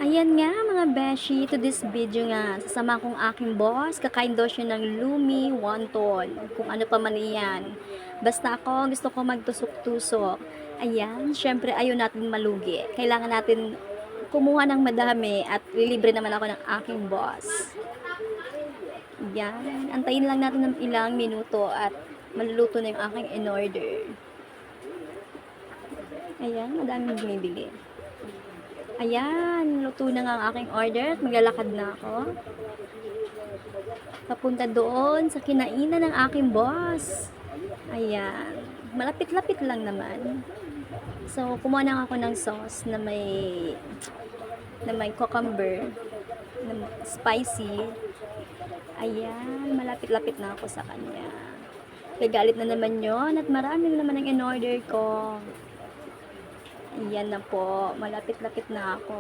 Ayan nga mga beshi, to this video nga, sasama kong aking boss, kakain daw siya ng Lumi Wonton, kung ano pa man iyan. Basta ako, gusto ko magtusok-tusok. Ayan, syempre ayaw natin malugi. Kailangan natin kumuha ng madami at lilibre naman ako ng aking boss. Ayan, antayin lang natin ng ilang minuto at maluluto na yung aking in-order. Ayan, madaming bumibili. Ayan, luto na nga ang aking order at maglalakad na ako. Papunta doon sa kinainan ng aking boss. Ayan, malapit-lapit lang naman. So, kumuha na ako ng sauce na may cucumber, na spicy. Ayan, malapit-lapit na ako sa kanya. Gagalit na naman yon at marami na naman ang in-order ko. Ayan na po, malapit-lapit na ako.